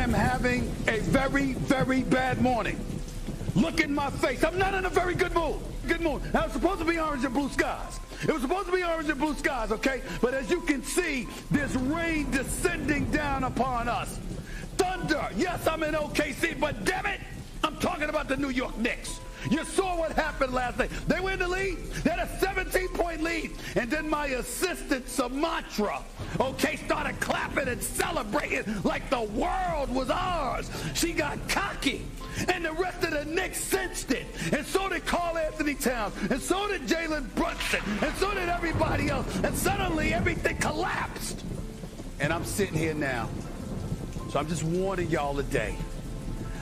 am having a very, very bad morning. Look in my face. I'm not in a very good mood. Now, it's supposed to be orange and blue skies. It was supposed to be orange and blue skies, okay? But as you can see, there's rain descending down upon us. Thunder. Yes, I'm in OKC, but damn it, I'm talking about the New York Knicks. You saw what happened last night. They were in the lead. They had a 17-point lead. And then my assistant, Sumatra, okay, started clapping and celebrating like the world was ours. She got cocky. And the rest of the Knicks sensed it. And so did Karl Anthony Towns. And so did Jalen Brunson. And so did everybody else. And suddenly everything collapsed. And I'm sitting here now. So I'm just warning y'all today.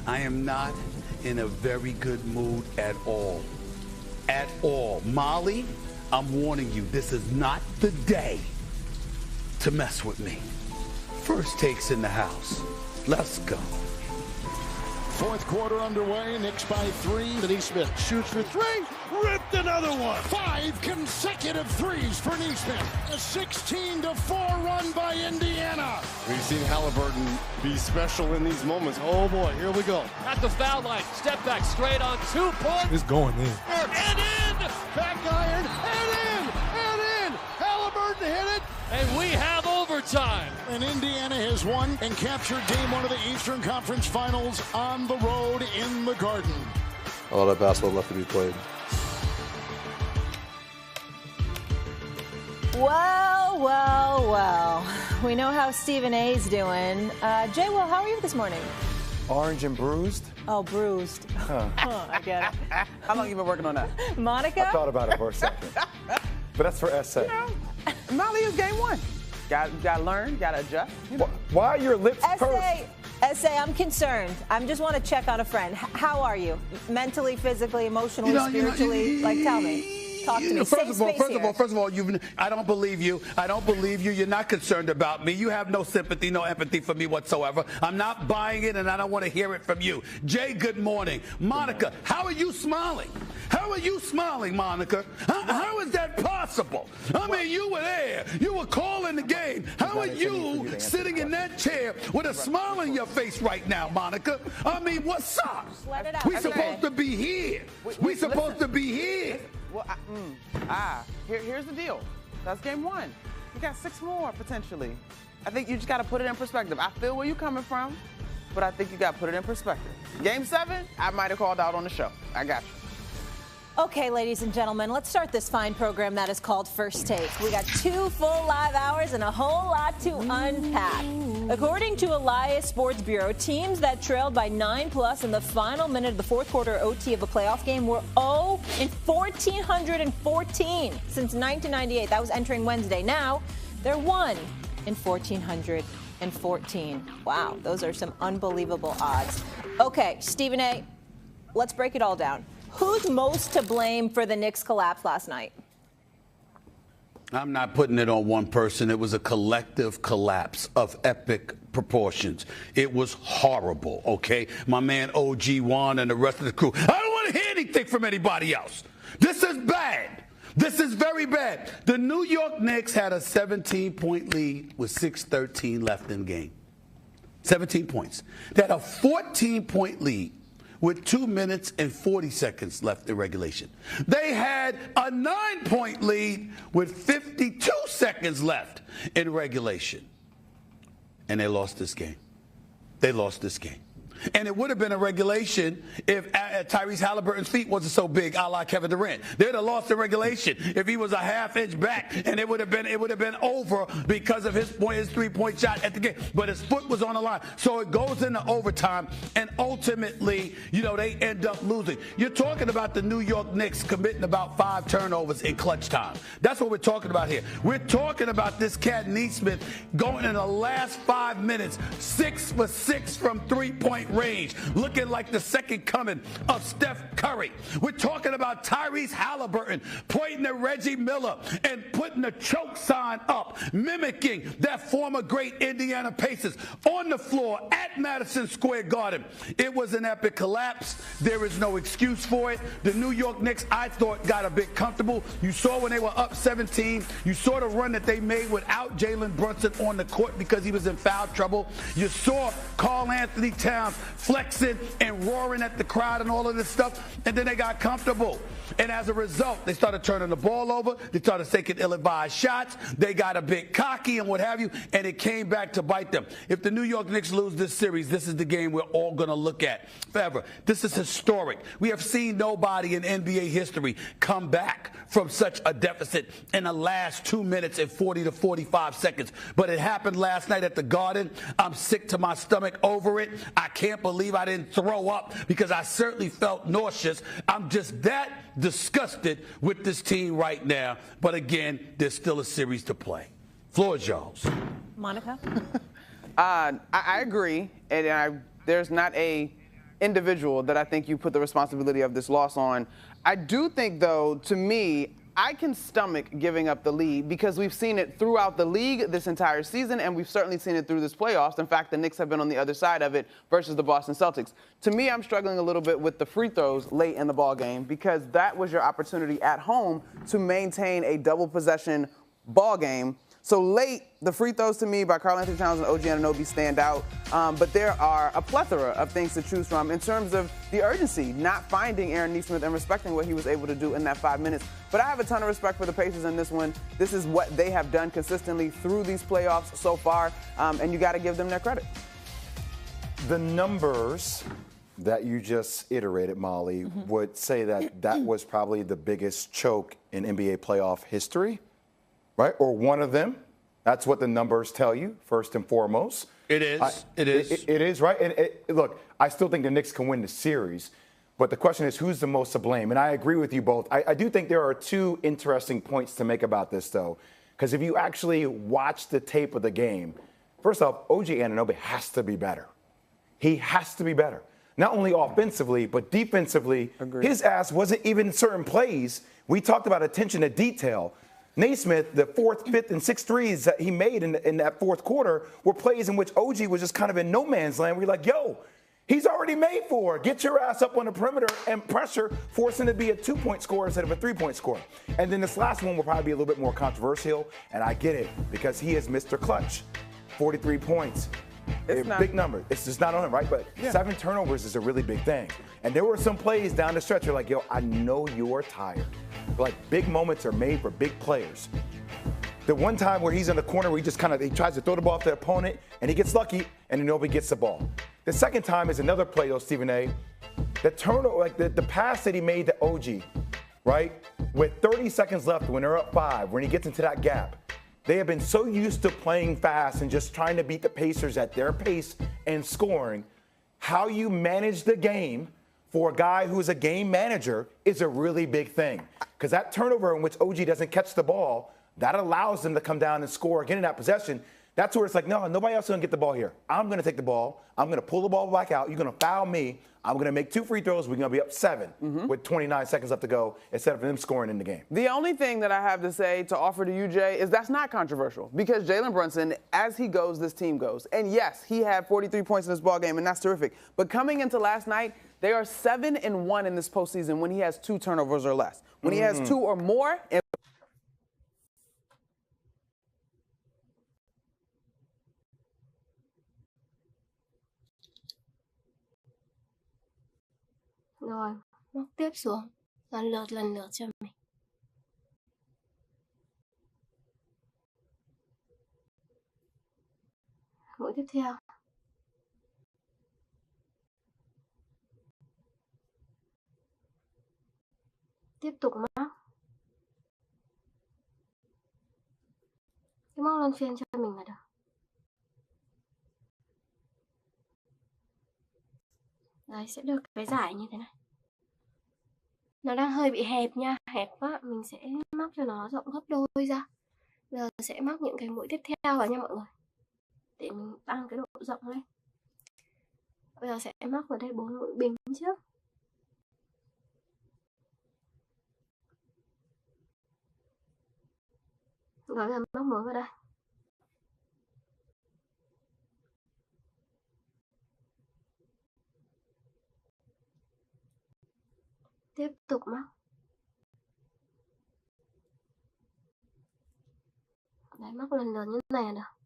I am not in a very good mood at all. At all. Molly, I'm warning you, this is not the day to mess with me. First takes in the house. Let's go. Fourth quarter underway. Knicks by 3. Nesmith shoots for 3. Ripped another one. 5 consecutive threes for Nesmith. A 16-4 run by Indiana. We've seen Halliburton be special in these moments. Oh boy, here we go. At the foul line, step back straight on 2 points. It's going in. And in! Back iron, and in! Halliburton hit it! And we have overtime. And Indiana has won and captured game 1 of the Eastern Conference Finals on the road in the Garden. A lot of basketball left to be played. Well. We know how Stephen A's doing. Jay, well, how are you this morning? Orange and bruised? Oh, bruised. I get it. How long have you been working on that? Monica? I thought about it for a second. But that's for SA. You know, Molly is game 1. Got to learn, got to adjust. You know. Why are your lips pursed? SA, I'm concerned. I just want to check on a friend. How are you? Mentally, physically, emotionally, spiritually? Tell me. Talk to me. First of all, I don't believe you. You're not concerned about me. You have no sympathy, no empathy for me whatsoever. I'm not buying it, and I don't want to hear it from you. Jay, good morning. Monica, how are you smiling? How are you smiling, Monica? How is that possible? I mean, you were there. You were calling the game. How are you sitting in that chair with a smile on your face right now, Monica? I mean, what's up? Let it out. We're supposed to be here. We're supposed to be here. Well, here's the deal. That's game 1. You got 6 more potentially. I think you just got to put it in perspective. I feel where you're coming from, but I think you got to put it in perspective. Game 7, I might have called out on the show. I got you. Okay, ladies and gentlemen, let's start this fine program that is called First Take. We got 2 full live hours and a whole lot to unpack. According to Elias Sports Bureau, teams that trailed by 9+ in the final minute of the fourth quarter OT of a playoff game were 0 in 1,414 since 1998. That was entering Wednesday. Now, they're 1 in 1,414. Wow, those are some unbelievable odds. Okay, Stephen A., let's break it all down. Who's most to blame for the Knicks' collapse last night? I'm not putting it on one person. It was a collective collapse of epic proportions. It was horrible, okay? My man OG Juan and the rest of the crew. I don't want to hear anything from anybody else. This is bad. This is very bad. The New York Knicks had a 17-point lead with 6:13 left in the game. 17 points. They had a 14-point lead with 2 minutes and 40 seconds left in regulation. They had a 9-point lead with 52 seconds left in regulation. And they lost this game. And it would have been a regulation if Tyrese Halliburton's feet wasn't so big, a la Kevin Durant. They would have lost the regulation if he was a half-inch back, and it would have been over because of his 3-point shot at the game. But his foot was on the line, so it goes into overtime, and ultimately, they end up losing. You're talking about the New York Knicks committing about 5 turnovers in clutch time. That's what we're talking about here. We're talking about this cat Nesmith going in the last 5 minutes 6 for 6 from 3-point range, looking like the second coming of Steph Curry. We're talking about Tyrese Halliburton pointing at Reggie Miller and putting a choke sign up, mimicking that former great Indiana Pacers on the floor at Madison Square Garden. It was an epic collapse. There is no excuse for it. The New York Knicks, I thought, got a bit comfortable. You saw when they were up 17. You saw the run that they made without Jalen Brunson on the court because he was in foul trouble. You saw Karl Anthony Towns flexing and roaring at the crowd and all of this stuff, and then they got comfortable. And as a result, they started turning the ball over. They started taking ill-advised shots. They got a bit cocky and what have you, and it came back to bite them. If the New York Knicks lose this series, this is the game we're all going to look at forever. This is historic. We have seen nobody in NBA history come back from such a deficit in the last 2 minutes and 40 to 45 seconds. But it happened last night at the Garden. I'm sick to my stomach over it. I can't believe I didn't throw up because I certainly felt nauseous. I'm just that disgusted with this team right now. But again, there's still a series to play. Floor is yours. Monica? I agree. And there's not a individual that I think you put the responsibility of this loss on. I do think, though, to me, I can stomach giving up the lead because we've seen it throughout the league this entire season, and we've certainly seen it through this playoffs. In fact, the Knicks have been on the other side of it versus the Boston Celtics. To me, I'm struggling a little bit with the free throws late in the ball game because that was your opportunity at home to maintain a double possession ball game. So late, the free throws to me by Karl Anthony Towns and OG Anunoby stand out. But there are a plethora of things to choose from in terms of the urgency, not finding Aaron Nesmith and respecting what he was able to do in that 5 minutes. But I have a ton of respect for the Pacers in this one. This is what they have done consistently through these playoffs so far, and you got to give them their credit. The numbers that you just iterated, Molly, would say that that was probably the biggest choke in NBA playoff history. Right? Or one of them. That's what the numbers tell you, first and foremost. It is. It is, right? And look, I still think the Knicks can win the series. But the question is, who's the most to blame? And I agree with you both. I do think there are two interesting points to make about this, though. Because if you actually watch the tape of the game, first off, OG Anunoby has to be better. He has to be better. Not only offensively, but defensively. Agreed. His ass wasn't even in certain plays. We talked about attention to detail. Naismith, the fourth, fifth, and sixth threes that he made in that fourth quarter were plays in which OG was just kind of in no man's land. We're like, yo, he's already made for it. Get your ass up on the perimeter and pressure, force him to be a 2-point scorer instead of a 3-point scorer. And then this last one will probably be a little bit more controversial, and I get it because he is Mr. Clutch. 43 points. It's a big number. It's just not on him, right? But 7 turnovers is a really big thing. And there were some plays down the stretch. You're like, yo, I know you're tired. Like, big moments are made for big players. The one time where he's in the corner where he just he tries to throw the ball off the opponent, and he gets lucky, and nobody gets the ball. The second time is another play, though, Stephen A. The turnover, like the pass that he made to OG, right? With 30 seconds left when they're up 5, when he gets into that gap. They have been so used to playing fast and just trying to beat the Pacers at their pace and scoring. How you manage the game for a guy who is a game manager is a really big thing. Because that turnover in which OG doesn't catch the ball, that allows them to come down and score again in that possession. That's where it's like, no, nobody else is going to get the ball here. I'm going to take the ball. I'm going to pull the ball back out. You're going to foul me. I'm going to make 2 free throws. We're going to be up 7 with 29 seconds left to go instead of them scoring in the game. The only thing that I have to say to offer to you, Jay, is that's not controversial because Jalen Brunson, as he goes, this team goes. And yes, he had 43 points in this ball game, and that's terrific. But coming into last night, they are 7-1 in this postseason when he has 2 turnovers or less. When he has 2 or more. Rồi, móc tiếp xuống, lần lượt cho mình. Mũi tiếp theo. Tiếp tục móc. Cứ móc luân phiên cho mình là được. Đấy, sẽ được cái giải như thế này. Nó đang hơi bị hẹp nha, hẹp quá, mình sẽ móc cho nó rộng gấp đôi ra. Giờ sẽ móc những cái mũi tiếp theo vào nha mọi người. Để mình tăng cái độ rộng lên. Bây giờ sẽ móc vào đây 4 mũi bình trước. Rồi giờ móc nối vào đây. Tiếp tục móc. Đấy, móc lần lượt như này là được.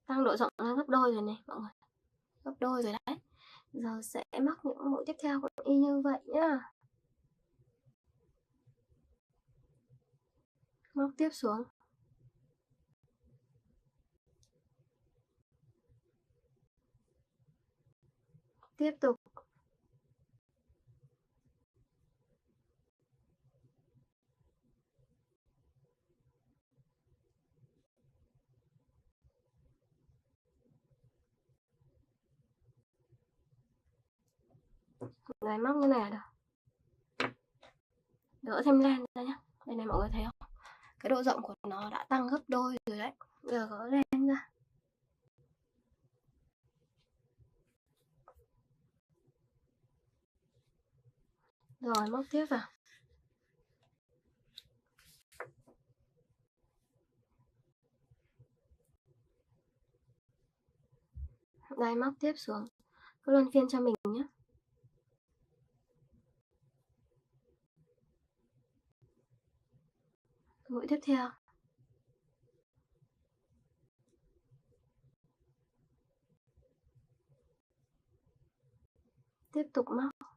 Tăng độ rộng lên gấp đôi rồi này mọi người. Gấp đôi rồi đấy. Giờ sẽ móc những mũi tiếp theo cũng y như vậy nhá. Móc tiếp xuống. Tiếp tục. Đấy, móc như này là được. Đỡ thêm len ra nhá. Đây này mọi người thấy không? Cái độ rộng của nó đã tăng gấp đôi rồi đấy. Bây giờ gỡ len ra. Rồi móc tiếp vào. Đây, móc tiếp xuống. Cứ luân phiên cho mình nhé. Mũi tiếp theo. Tiếp tục móc.